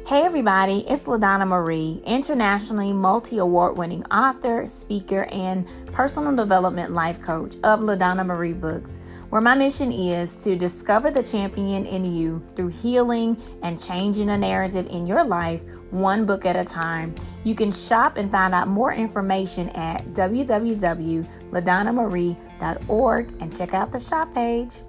Hey everybody, it's LaDonna Marie, internationally multi-award winning author, speaker, and personal development life coach of LaDonna Marie Books, where my mission is to discover the champion in you through healing and changing the narrative in your life, one book at a time. You can shop and find out more information at www.ladonnamarie.org and check out the shop page.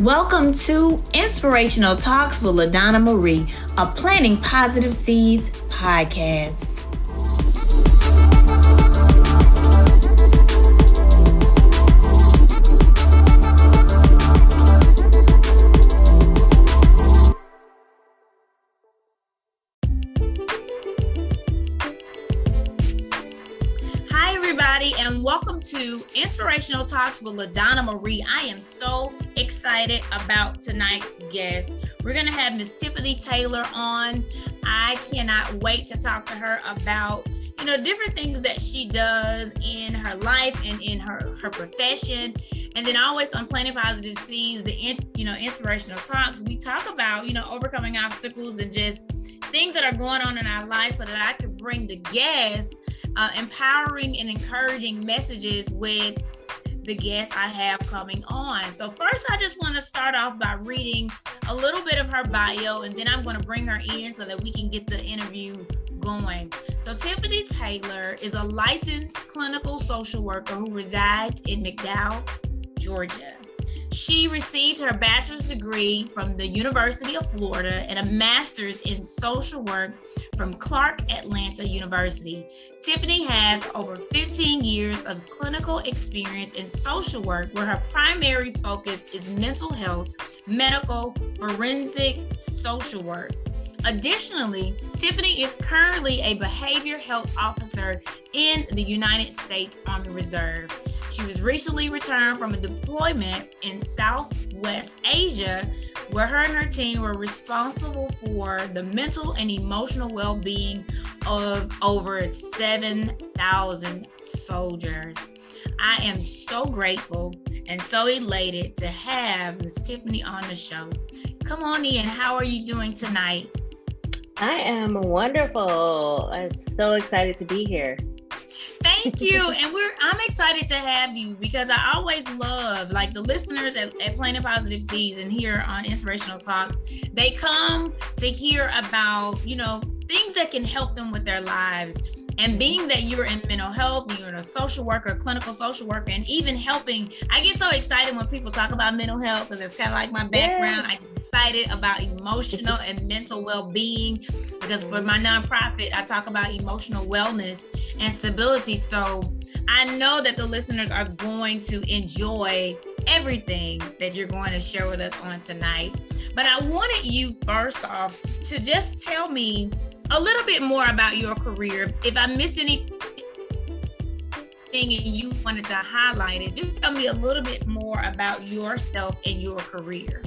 Welcome to Inspirational Talks with LaDonna Marie, a Planting Positive Seeds podcast. And welcome to Inspirational Talks with LaDonna Marie. I am so excited about tonight's guest. We're going to have Miss Tiffany Taylor on. I cannot wait to talk to her about, different things that she does in her life and in her profession. And then always on Planting Positive Seeds, Inspirational Talks, we talk about, overcoming obstacles and just things that are going on in our life so that I can bring the guests empowering and encouraging messages with the guests I have coming on. So first, I just want to start off by reading a little bit of her bio, and then I'm going to bring her in so that we can get the interview going. So Tiffany Taylor is a licensed clinical social worker who resides in McDowell, Georgia. She received her bachelor's degree from the University of Florida and a master's in social work from Clark Atlanta University. Tiffany has over 15 years of clinical experience in social work, where her primary focus is mental health, medical, forensic, social work. Additionally, Tiffany is currently a behavior health officer in the United States Army Reserve. She was recently returned from a deployment in Southwest Asia, where her and her team were responsible for the mental and emotional well-being of over 7,000 soldiers. I am so grateful and so elated to have Ms. Tiffany on the show. Come on in. How are you doing tonight? I am wonderful. I'm so excited to be here. Thank you. And I'm excited to have you because I always love, the listeners at Planting Positive Seeds and here on Inspirational Talks, they come to hear about, things that can help them with their lives. And being that you're in mental health, you're a social worker, clinical social worker, and even helping, I get so excited when people talk about mental health because it's kind of like my background. Yeah. I get excited about emotional and mental well-being because for my nonprofit, I talk about emotional wellness and stability. So I know that the listeners are going to enjoy everything that you're going to share with us on tonight. But I wanted you first off to just tell me a little bit more about your career. If I missed anything and you wanted to highlight it, do tell me a little bit more about yourself and your career.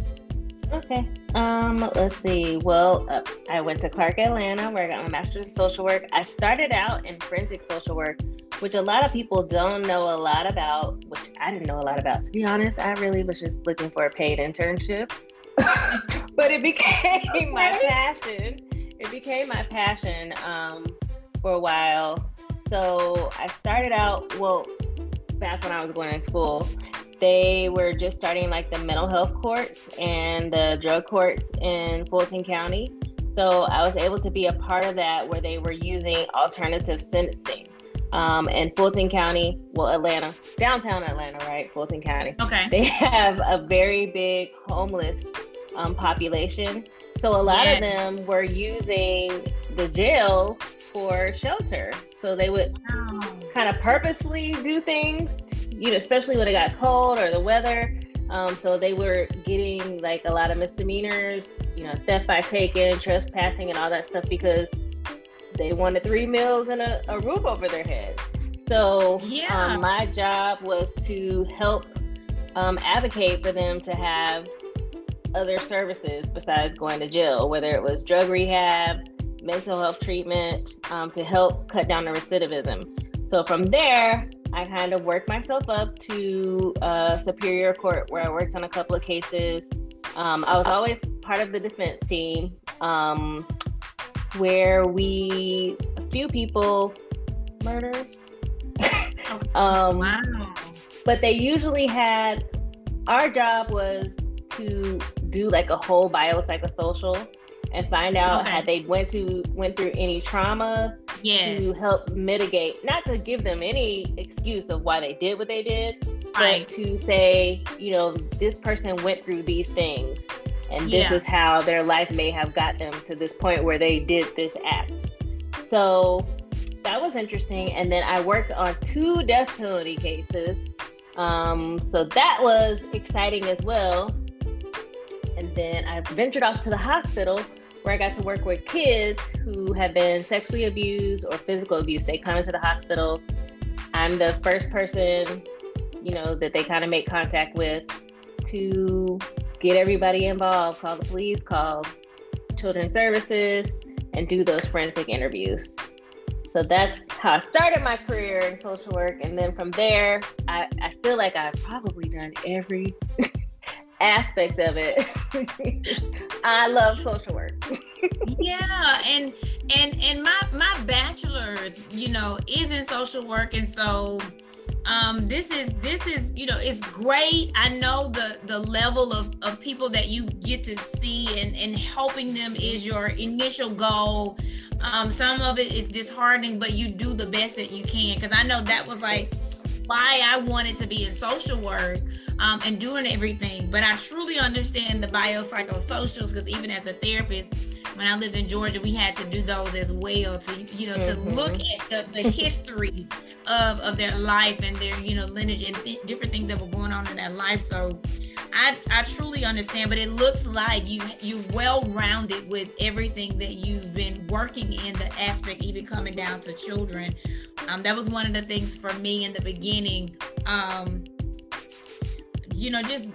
Okay. Let's see. Well, I went to Clark Atlanta where I got my master's in social work. I started out in forensic social work, which a lot of people don't know a lot about, which I didn't know a lot about. To be honest, I really was just looking for a paid internship, but it became my passion. It became my passion for a while. So I started out, back when I was going to school, they were just starting the mental health courts and the drug courts in Fulton County. So I was able to be a part of that where they were using alternative sentencing. In Fulton County, Atlanta, downtown Atlanta, right? Fulton County. Okay. They have a very big homeless population. So a lot of them were using the jail for shelter. So they would kind of purposefully do things, especially when it got cold or the weather. So they were getting a lot of misdemeanors, theft by taking, trespassing, and all that stuff because they wanted 3 meals and a roof over their head. So my job was to help advocate for them to have other services besides going to jail, whether it was drug rehab, mental health treatment to help cut down the recidivism. So from there, I kind of worked myself up to Superior Court, where I worked on a couple of cases. I was always part of the defense team, where a few people, murders. Wow. But they usually our job was to do like a whole biopsychosocial and find out had they went through any trauma to help mitigate, not to give them any excuse of why they did what they did, but to say, this person went through these things and this is how their life may have got them to this point where they did this act. So that was interesting. And then I worked on 2 death penalty cases. So that was exciting as well. And then I ventured off to the hospital, where I got to work with kids who have been sexually abused or physical abuse. They come into the hospital. I'm the first person, that they kind of make contact with to get everybody involved, call the police, call children's services, and do those forensic interviews. So that's how I started my career in social work. And then from there, I feel like I've probably done every aspect of it. I love social work. Yeah, and my bachelor's, is in social work, and so this is it's great. I know the level of people that you get to see and helping them is your initial goal. Some of it is disheartening, but you do the best that you can, because I know that was like why I wanted to be in social work and doing everything. But I truly understand the biopsychosocials, because even as a therapist, when I lived in Georgia, we had to do those as well to to look at the history of their life and their lineage and different things that were going on in their life. So I truly understand, but it looks like you're well-rounded with everything that you've been working in, the aspect even coming down to children. That was one of the things for me in the beginning, just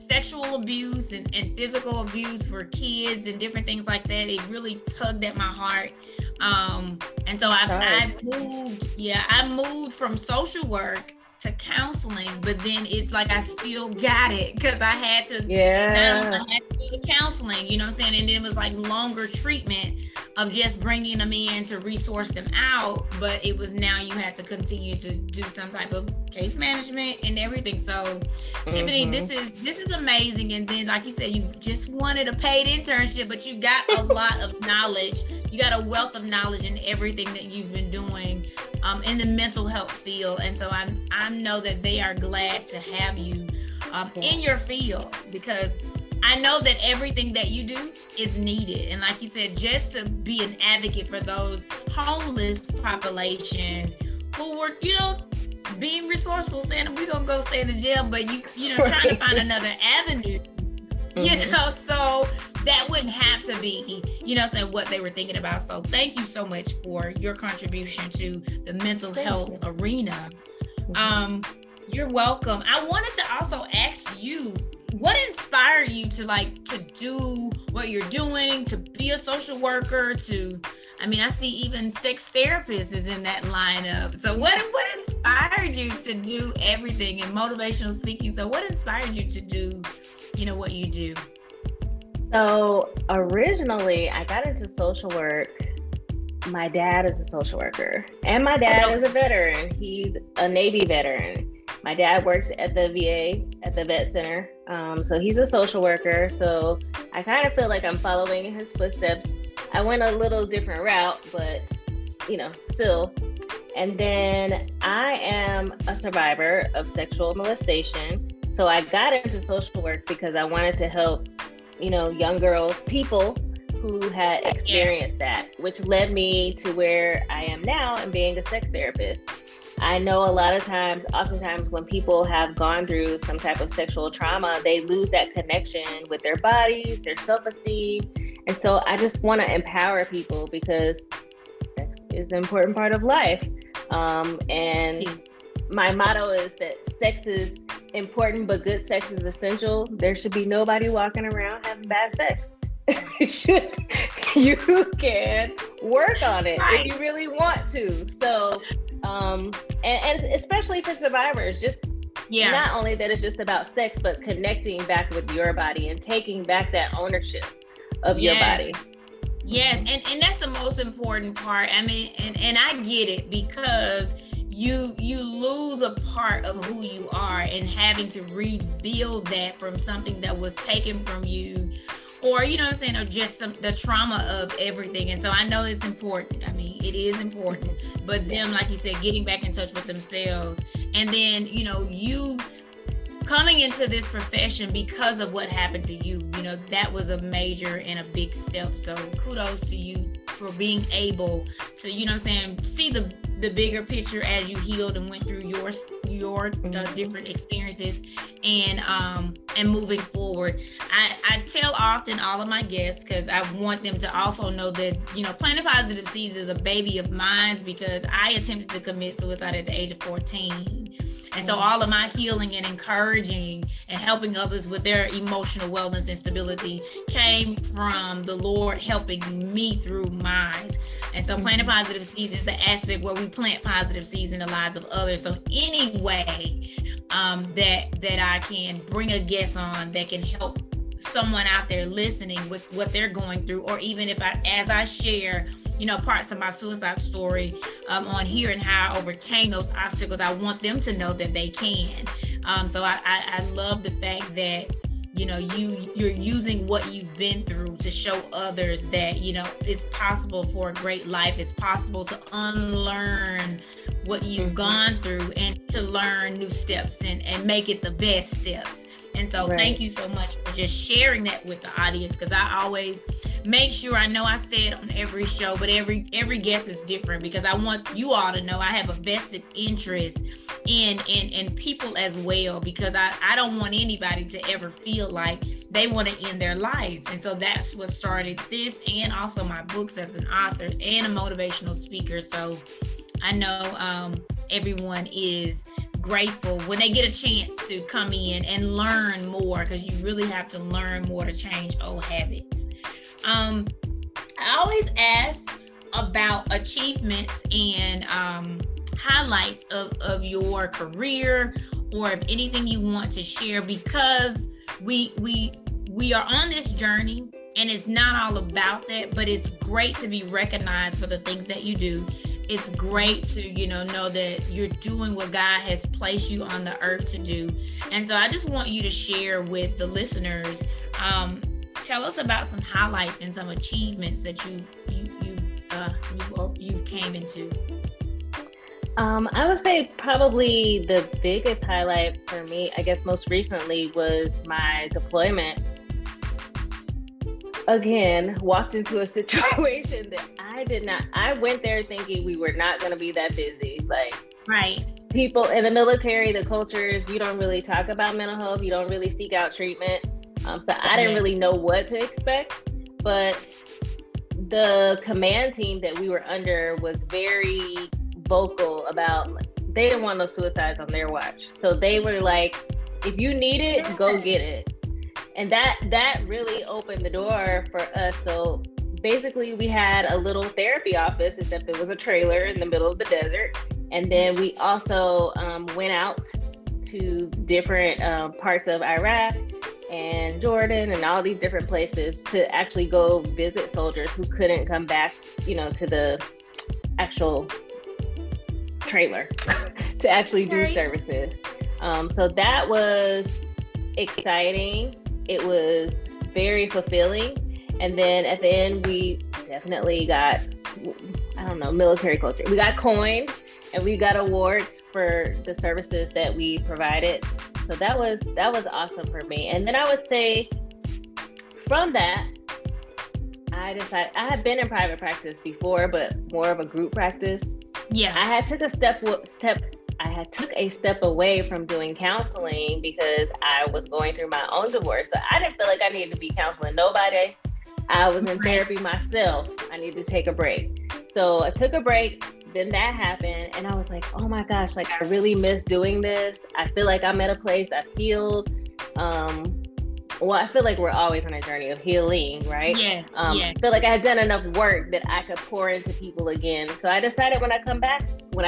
sexual abuse and physical abuse for kids and different things like that. It really tugged at my heart. And so I moved from social work to counseling, but then it's like I still got it because I had to I had to do the counseling, you know what I'm saying? And then it was like longer treatment of just bringing them in to resource them out, but it was now you had to continue to do some type of case management and everything. So Tiffany, this is amazing. And then like you said, you just wanted a paid internship, but you got a lot of knowledge. You got a wealth of knowledge in everything that you've been doing in the mental health field. And so I know that they are glad to have you in your field, because I know that everything that you do is needed. And like you said, just to be an advocate for those homeless population who were, being resourceful, saying we're gonna go stay in the jail, but trying to find another avenue, so that wouldn't have to be, saying what they were thinking about. So thank you so much for your contribution to the mental health arena. You're welcome. I wanted to also ask you, what inspired you to do what you're doing, to be a social worker, I see even sex therapists is in that lineup. So what inspired you to do everything in motivational speaking? So what inspired you to do, what you do? So originally I got into social work. My dad is a social worker, and my dad is a veteran. He's a Navy veteran. My dad worked at the VA at the vet center. So he's a social worker. So I kind of feel like I'm following in his footsteps. I went a little different route, but still. And then I am a survivor of sexual molestation. So I got into social work because I wanted to help, young girls, people who had experienced that, which led me to where I am now and being a sex therapist. I know oftentimes when people have gone through some type of sexual trauma, they lose that connection with their bodies, their self-esteem. And so I just want to empower people, because sex is an important part of life. And my motto is that sex is important, but good sex is essential. There should be nobody walking around having bad sex. you can work on it Right. if you really want to. So, and especially for survivors, just not only that it's just about sex, but connecting back with your body and taking back that ownership of your body. Yes, and that's the most important part. I mean, and I get it, because you lose a part of who you are, and having to rebuild that from something that was taken from you, or you know what I'm saying, or just the trauma of everything. And so I know it's important. I mean, it is important, but them, like you said, getting back in touch with themselves, and then you coming into this profession because of what happened to you, that was a major and a big step. So kudos to you for being able to, see the bigger picture as you healed and went through your different experiences, and moving forward. I tell often all of my guests, because I want them to also know that, Planting Positive Seeds is a baby of mine, because I attempted to commit suicide at the age of 14. And so all of my healing and encouraging and helping others with their emotional wellness and stability came from the Lord helping me through mine. And so Planting Positive Seeds is the aspect where we plant positive seeds in the lives of others. So any way that I can bring a guest on that can help someone out there listening with what they're going through, or even as I share parts of my suicide story on here and how I overcame those obstacles, I want them to know that they can. So I love the fact that you're using what you've been through to show others that it's possible for a great life. It's possible to unlearn what you've gone through and to learn new steps and make it the best steps. And so Thank you so much for just sharing that with the audience, because I always make sure, I know I say it on every show, but every guest is different, because I want you all to know I have a vested interest in people as well, because I don't want anybody to ever feel like they want to end their life. And so that's what started this, and also my books as an author and a motivational speaker. So I know everyone is grateful when they get a chance to come in and learn more, because you really have to learn more to change old habits. I always ask about achievements and highlights of your career, or if anything you want to share, because we are on this journey, and it's not all about that, but it's great to be recognized for the things that you do. It's great to, know that you're doing what God has placed you on the earth to do. And so I just want you to share with the listeners, tell us about some highlights and some achievements that you've came into. I would say probably the biggest highlight for me, I guess most recently, was my deployment. Again, walked into a situation that I went there thinking we were not going to be that busy. People in the military, the cultures, you don't really talk about mental health. You don't really seek out treatment. So I didn't really know what to expect, but the command team that we were under was very vocal about, they didn't want no suicides on their watch. So they were like, if you need it, go get it. And that really opened the door for us. So basically we had a little therapy office, except it was a trailer in the middle of the desert. And then we also went out to different parts of Iraq and Jordan and all these different places to actually go visit soldiers who couldn't come back, to the actual trailer to actually do services. So that was exciting. It was very fulfilling. And then at the end, we definitely got, military culture. We got coined and we got awards for the services that we provided. So that was awesome for me. And then I would say from that, I decided, I had been in private practice before, but more of a group practice. Yeah. I had took a step away from doing counseling because I was going through my own divorce. So I didn't feel like I needed to be counseling nobody. I was in therapy myself. I needed to take a break. So I took a break. Then that happened. And I was like, oh my gosh, I really miss doing this. I feel like I'm at a place I've healed. well, I feel like we're always on a journey of healing, right? Yes, I feel like I had done enough work that I could pour into people again. So I decided when I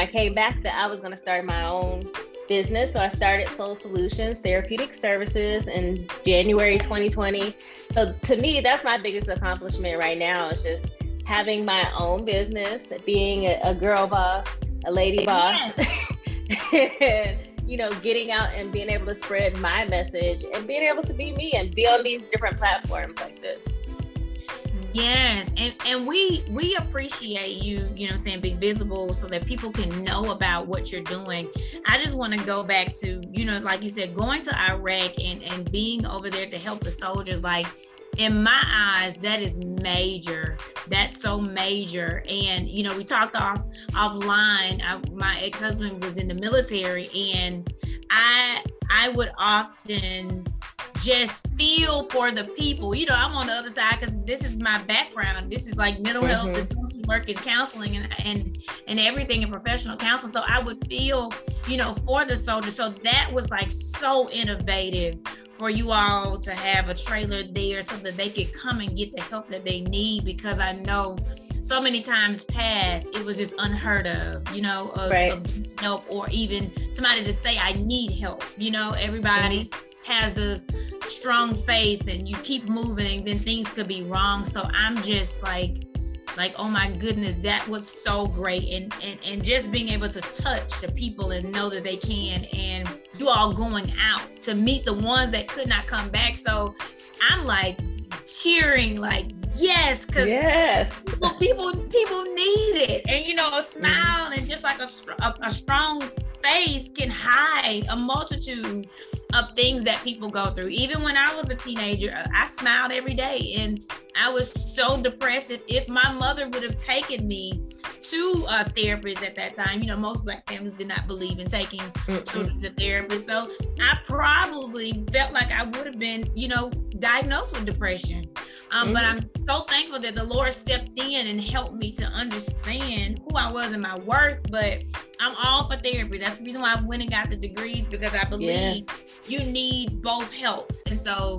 came back that I was going to start my own business. So I started Soul Solutions Therapeutic Services in January 2020. So to me, that's my biggest accomplishment right now. Is just having my own business, being a girl boss, a lady boss, and, getting out and being able to spread my message and being able to be me and be on these different platforms like this. Yes, and we appreciate you, being visible so that people can know about what you're doing. I just want to go back to, like you said, going to Iraq and being over there to help the soldiers. Like, in my eyes, that is major. That's so major. And, we talked offline. My ex-husband was in the military, and I would often just feel for the people. I'm on the other side because this is my background. This is like mental health and social work and counseling and everything in professional counseling. So I would feel, for the soldiers. So that was like so innovative for you all to have a trailer there so that they could come and get the help that they need, because I know so many times past, it was just unheard of, of help, or even somebody to say, I need help. Everybody has the strong face and you keep moving, then things could be wrong. So I'm just like, oh my goodness, that was so great. And just being able to touch the people and know that they can, and you all going out to meet the ones that could not come back. So I'm like cheering, like, yes, because people need it. And, a smile and just like a strong face can hide a multitude of things that people go through. Even when I was a teenager, I smiled every day, and I was so depressed. If my mother would have taken me to a therapist at that time, most Black families did not believe in taking children to therapists. So I probably felt like I would have been, diagnosed with depression. But I'm so thankful that the Lord stepped in and helped me to understand who I was and my worth. But I'm all for therapy. That's the reason why I went and got the degrees, because I believe you need both helps. And so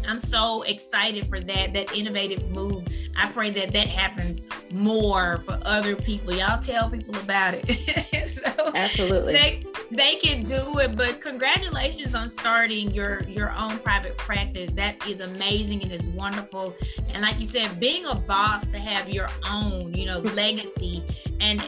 I'm so excited for that innovative move. I pray that happens more for other people. Y'all tell people about it. So absolutely. They can do it. But congratulations on starting your own private practice. That is amazing and is wonderful. And like you said, being a boss, to have your own, legacy and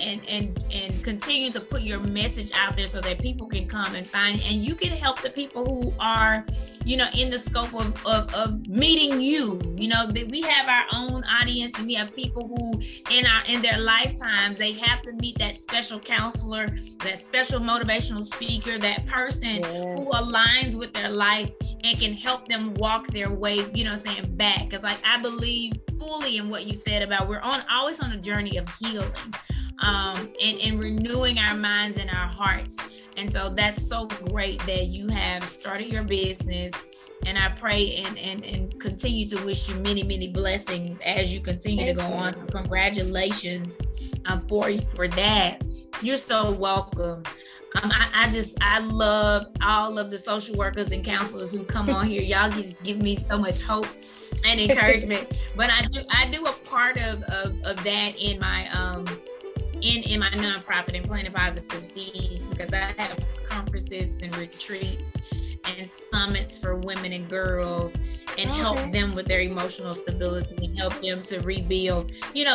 continue to put your message out there so that people can come and find it. And you can help the people who are, in the scope of meeting you. That we have our own audience, and we have people who in their lifetimes, they have to meet that special counselor, that special motivational speaker, that person who aligns with their life and can help them walk their way, back. Because like, I believe fully in what you said about we're always on a journey of healing, and renewing our minds and our hearts. And so that's so great that you have started your business. And I pray and continue to wish you many, many blessings as you continue to go on. So congratulations for that. You're so welcome. I love all of the social workers and counselors who come on here. Y'all just give me so much hope and encouragement. But I do a part of that in my in my nonprofit and Planting Positive Seeds, because I have conferences and retreats and summits for women and girls, and help them with their emotional stability and help them to rebuild,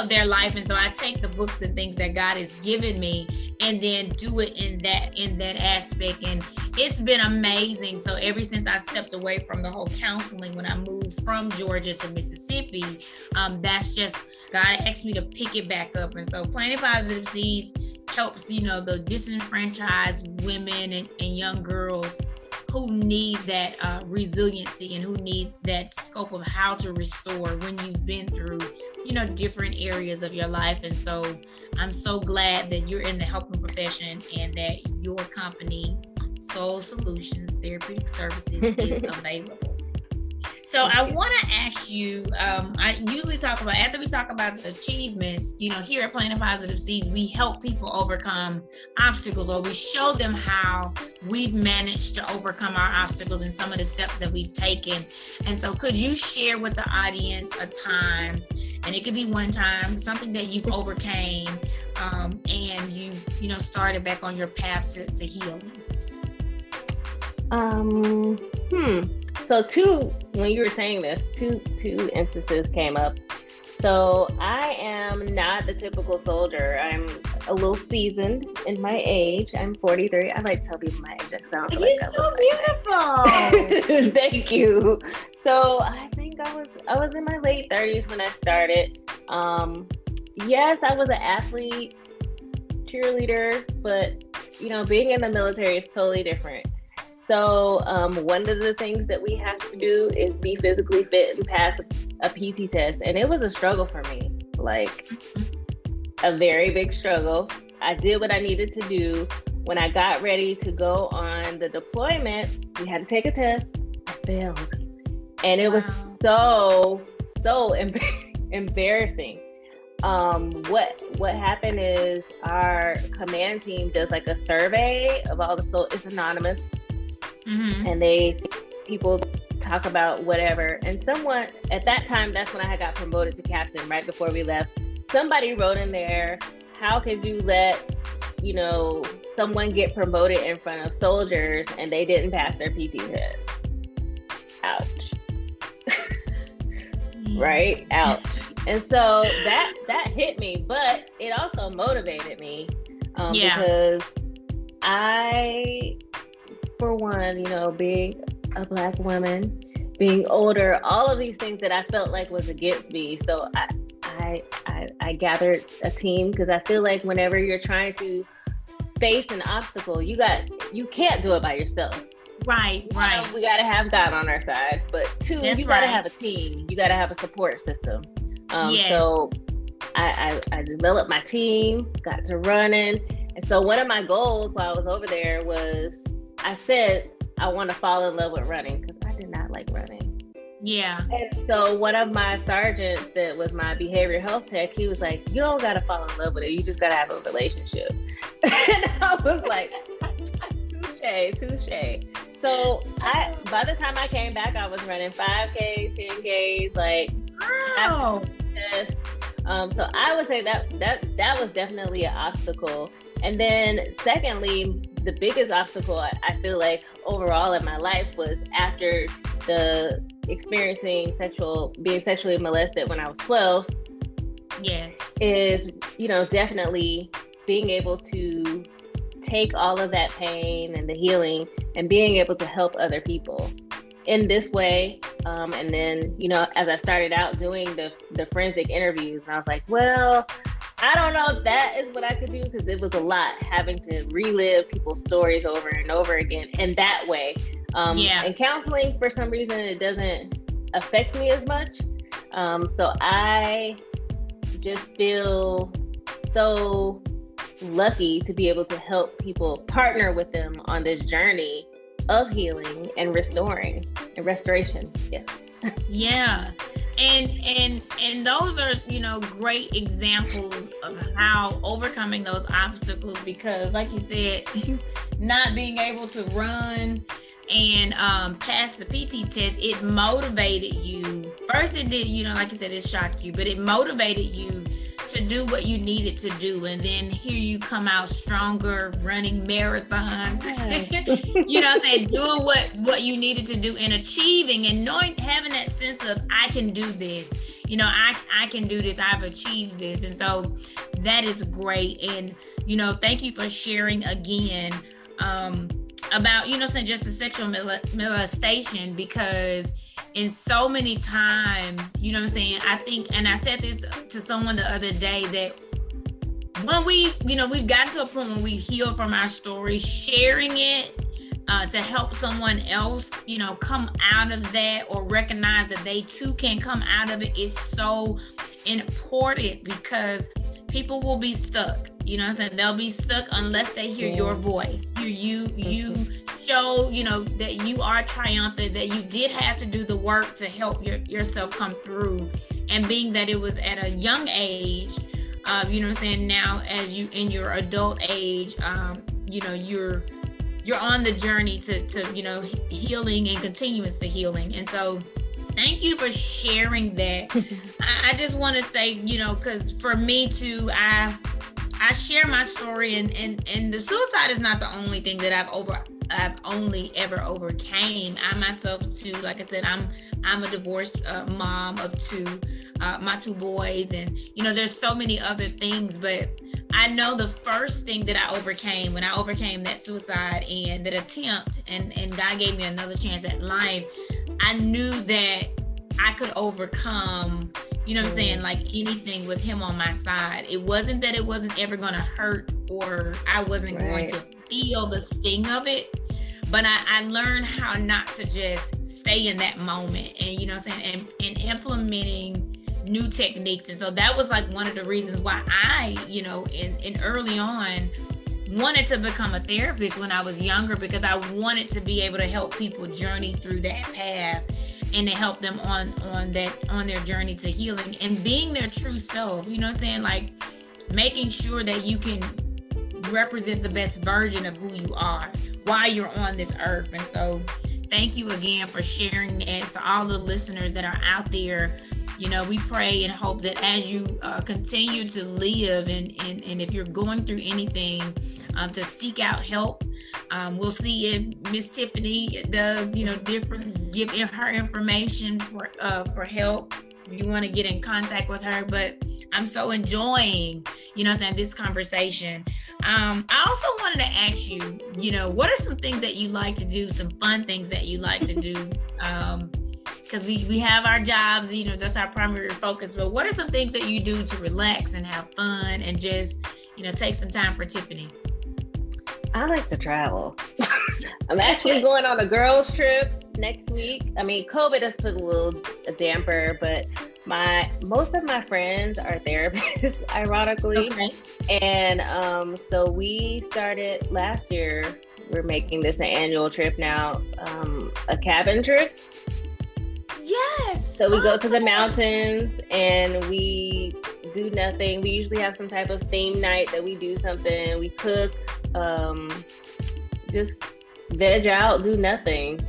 their life. And so I take the books and things that God has given me and then do it in that aspect. And it's been amazing. So ever since I stepped away from the whole counseling, when I moved from Georgia to Mississippi, that's just, God asked me to pick it back up. And so Planting Positive Seeds helps, the disenfranchised women and young girls who need that resiliency and who need that scope of how to restore when you've been through, different areas of your life. And so I'm so glad that you're in the helping profession and that your company, Soul Solutions Therapeutic Services, is available. So I want to ask you, I usually talk about, after we talk about the achievements, here at Planting Positive Seeds, we help people overcome obstacles, or we show them how we've managed to overcome our obstacles and some of the steps that we've taken. And so could you share with the audience a time, and it could be one time, something that you've overcame and you started back on your path to healing? So when you were saying this, two instances came up. So I am not the typical soldier. I'm a little seasoned in my age. I'm 43. I like to tell people my age. That sounds like You're so beautiful. Thank you. So I think I was in my late 30s when I started. Yes, I was an athlete, cheerleader, but being in the military is totally different. So one of the things that we have to do is be physically fit and pass a PT test. And it was a struggle for me, like a very big struggle. I did what I needed to do. When I got ready to go on the deployment, we had to take a test. I failed. And it was so embarrassing. What happened is our command team does like a survey of all it's anonymous. Mm-hmm. And people talk about whatever. And someone at that time, that's when I had got promoted to captain right before we left. Somebody wrote in there, how could you let, someone get promoted in front of soldiers and they didn't pass their PT test? Ouch. Right? Ouch. And so that hit me, but it also motivated me because for one, being a Black woman, being older, all of these things that I felt like was against me. So I gathered a team, because I feel like whenever you're trying to face an obstacle, you can't do it by yourself. Right. We got to have God on our side. But two, you got to have a team. You got to have a support system. So I developed my team, got to running. And so one of my goals while I was over there was, I said, I want to fall in love with running, because I did not like running. Yeah. And so one of my sergeants that was my behavioral health tech, he was like, you don't got to fall in love with it. You just got to have a relationship. And I was like, touche. So by the time I came back, I was running 5K, 10Ks, like, wow. So I would say that was definitely an obstacle. And then secondly, the biggest obstacle I feel like overall in my life was after the experiencing being sexually molested when I was 12. Yes. Is, definitely being able to take all of that pain and the healing and being able to help other people in this way. And then, as I started out doing the forensic interviews, and I was like, well, I don't know if that is what I could do, because it was a lot having to relive people's stories over and over again in that way. And counseling, for some reason, it doesn't affect me as much. So I just feel so lucky to be able to help people, partner with them on this journey of healing and restoration. Yes. Yeah. And those are, great examples of how overcoming those obstacles, because like you said, not being able to run and pass the PT test, it motivated you. First it did, like you said, it shocked you, but it motivated you to do what you needed to do. And then here you come out stronger, running marathons, doing what you needed to do and achieving and having that sense of, I can do this, I can do this, I've achieved this. And so that is great. And, thank you for sharing again about, just the sexual molestation, because in so many times, I think, and I said this to someone the other day, that when we've gotten to a point when we heal from our story, sharing it to help someone else, come out of that, or recognize that they too can come out of it, is so important, because people will be stuck. They'll be stuck unless they hear your voice, hear you show, that you are triumphant, that you did have to do the work to help yourself come through. And being that it was at a young age, you know what I'm saying, now as you in your adult age, you're on the journey to healing and continuous to healing. And so thank you for sharing that. I just want to say, because for me too, I share my story, and the suicide is not the only thing that I've only ever overcame. I myself too, like I said, I'm a divorced mom of my two boys, and there's so many other things, but I know the first thing that I overcame when I overcame that suicide and that attempt, and God gave me another chance at life, I knew that I could overcome, what I'm saying, like anything with him on my side. It wasn't that it wasn't ever going to hurt or I wasn't going to feel the sting of it, but I learned how not to just stay in that moment and, and implementing new techniques. And so that was like one of the reasons why I, in early on wanted to become a therapist when I was younger, because I wanted to be able to help people journey through that path and to help them on their journey to healing and being their true self, like making sure that you can represent the best version of who you are while you're on this earth. And so thank you again for sharing that to all the listeners that are out there. We pray and hope that as you continue to live and if you're going through anything, to seek out help. We'll see if Miss Tiffany does, give her information for help. If you want to get in contact with her, but I'm so enjoying, this conversation. I also wanted to ask you, what are some things that you like to do, some fun things that you like to do? Because we have our jobs, that's our primary focus, but what are some things that you do to relax and have fun and just, take some time for Tiffany? I like to travel. I'm actually going on a girls trip next week. I mean, COVID has put a damper, but most of my friends are therapists, ironically. Okay. And so we started last year. We're making this an annual trip now, a cabin trip. Yes. So we go to the mountains and we do nothing. We usually have some type of theme night that we do something. We cook, just veg out, do nothing.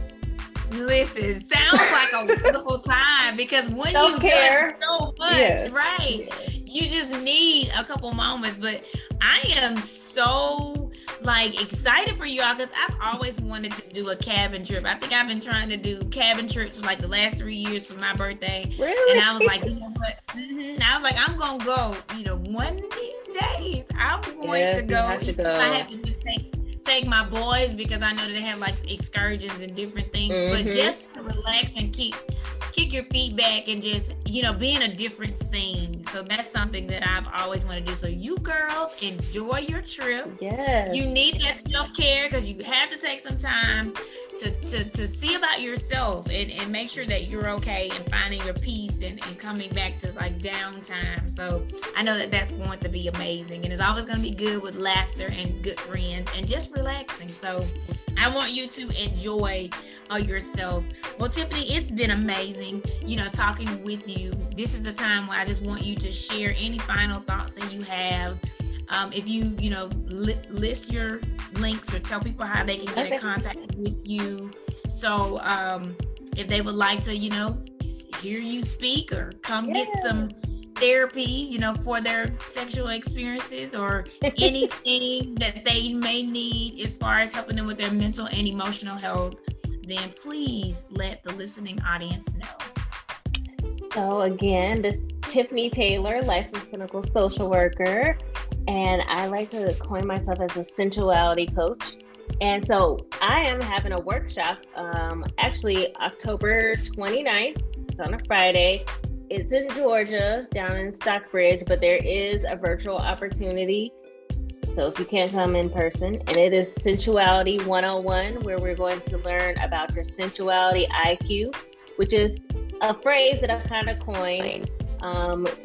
Listen, sounds like a wonderful time, because when Don't you care. do so much, right? You just need a couple moments. But I am so excited for you all, because I've always wanted to do a cabin trip. I think I've been trying to do cabin trips for the last 3 years for my birthday. Really? And I was like, what? I was like, I'm gonna go. One of these days, I'm going to go. I have to just take my boys, because I know that they have excursions and different things, but just to relax and kick your feet back and just, be in a different scene. So that's something that I've always wanted to do. So you girls, enjoy your trip. Yes. You need that self-care, because you have to take some time to see about yourself and make sure that you're okay and finding your peace and coming back to downtime. So I know that that's going to be amazing, and it's always going to be good with laughter and good friends and just relaxing. So I want you to enjoy yourself. Well, Tiffany, it's been amazing, talking with you. This is a time where I just want you to share any final thoughts that you have. If you, list your links or tell people how they can get in contact with you. So if they would like to, hear you speak or come get some therapy, for their sexual experiences or anything that they may need as far as helping them with their mental and emotional health, then please let the listening audience know. So again, this is Tiffany Taylor, licensed clinical social worker, and I like to coin myself as a sensuality coach. And so I am having a workshop, actually October 29th. It's on a Friday. It's in Georgia, down in Stockbridge, but there is a virtual opportunity. So if you can't come in person, and it is Sensuality 101, where we're going to learn about your sensuality IQ, which is a phrase that I've kind of coined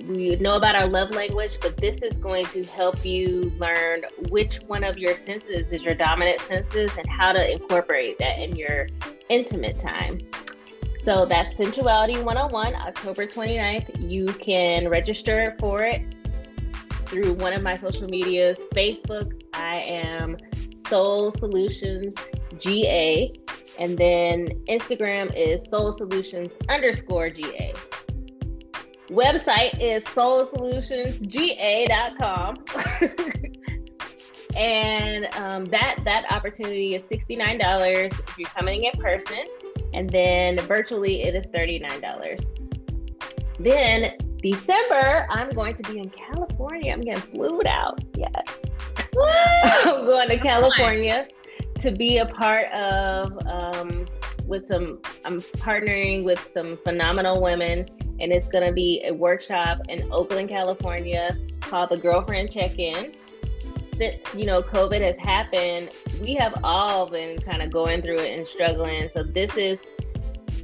We know about our love language, but this is going to help you learn which one of your senses is your dominant senses and how to incorporate that in your intimate time. So that's Sensuality 101, October 29th. You can register for it through one of my social medias. Facebook, I am Soul Solutions GA. And then Instagram is Soul Solutions _GA. Website is soulsolutionsga.com. And that opportunity is $69 if you're coming in person. And then virtually it is $39. Then December, I'm going to be in California. I'm getting flued out. Yes. I'm going to California to be a part of I'm partnering with some phenomenal women, and it's going to be a workshop in Oakland, California called the Girlfriend Check-In. Since, COVID has happened, we have all been kind of going through it and struggling. So this is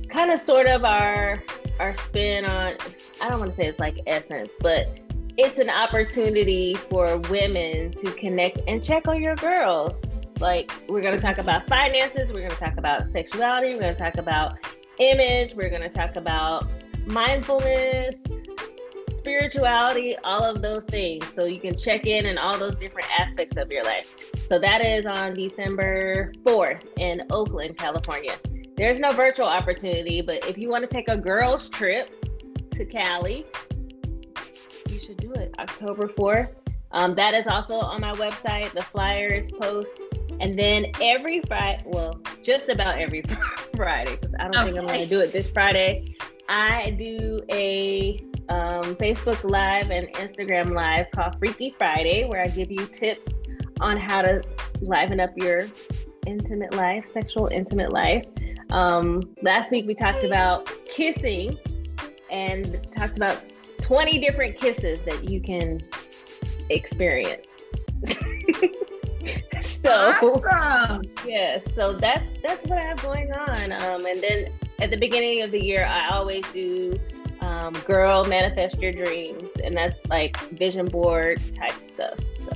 kind of sort of our spin on, I don't want to say it's like essence, but it's an opportunity for women to connect and check on your girls. Like, we're going to talk about finances, we're going to talk about sexuality, we're going to talk about image, we're going to talk about mindfulness, spirituality, all of those things. So you can check in all those different aspects of your life. So that is on December 4th in Oakland, California. There's no virtual opportunity, but if you want to take a girls trip to Cali, you should do it October 4th. That is also on my website. The flyers post. And then every Friday, just about every Friday, because I don't think I'm going to do it this Friday, I do a Facebook Live and Instagram Live called Freaky Friday, where I give you tips on how to liven up your intimate life, sexual intimate life. Last week we talked about kissing and talked about 20 different kisses that you can experience. So awesome. Yes, so that's what I have going on. And then at the beginning of the year, I always do Girl Manifest Your Dreams, and that's like vision board type stuff. So.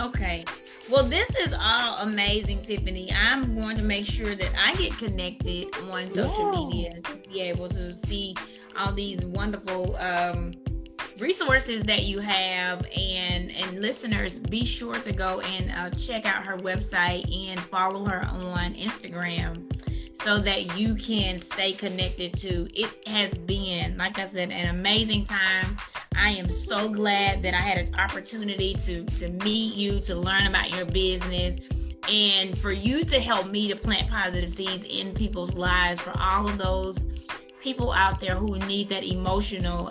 Okay. Well, this is all amazing, Tiffany. I'm going to make sure that I get connected on social media to be able to see all these wonderful resources that you have, and listeners, be sure to go and check out her website and follow her on Instagram so that you can stay connected to. It has been, like I said, an amazing time. I am so glad that I had an opportunity to meet you, to learn about your business, and for you to help me to plant positive seeds in people's lives, for all of those people out there who need that emotional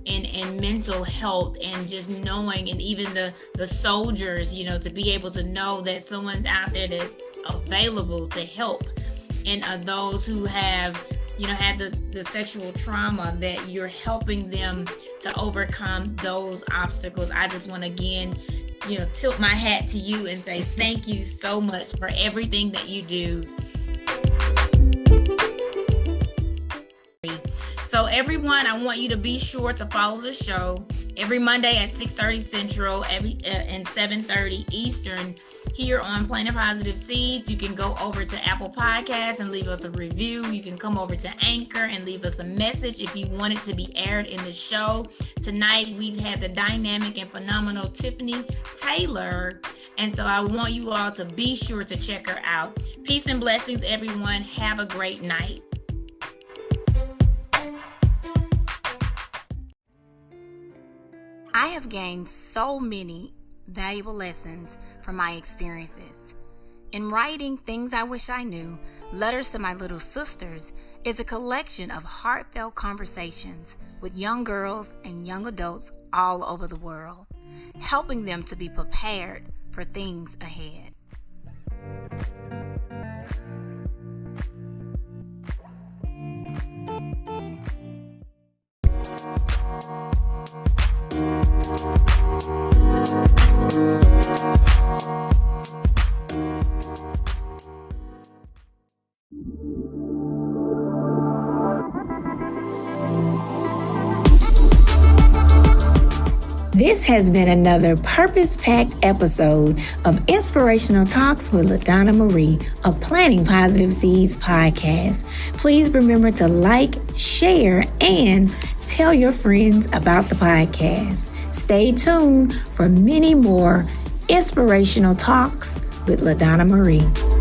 and mental health, and just knowing, and even the soldiers, to be able to know that someone's out there that's available to help, and those who have had the sexual trauma, that you're helping them to overcome those obstacles. I just want to again tilt my hat to you and say thank you so much for everything that you do. So everyone, I want you to be sure to follow the show every Monday at 6:30 Central, and 7:30 Eastern here on Planting Positive Seeds. You can go over to Apple Podcasts and leave us a review. You can come over to Anchor and leave us a message if you want it to be aired in the show. Tonight, we've had the dynamic and phenomenal Tiffany Taylor. And so I want you all to be sure to check her out. Peace and blessings, everyone. Have a great night. I have gained so many valuable lessons from my experiences. In writing Things I Wish I Knew, Letters to My Little Sisters is a collection of heartfelt conversations with young girls and young adults all over the world, helping them to be prepared for things ahead. This has been another purpose-packed episode of Inspirational Talks with LaDonna Marie, a Planting Positive Seeds podcast. Please remember to like, share, and tell your friends about the podcast. Stay tuned for many more Inspirational Talks with LaDonna Marie.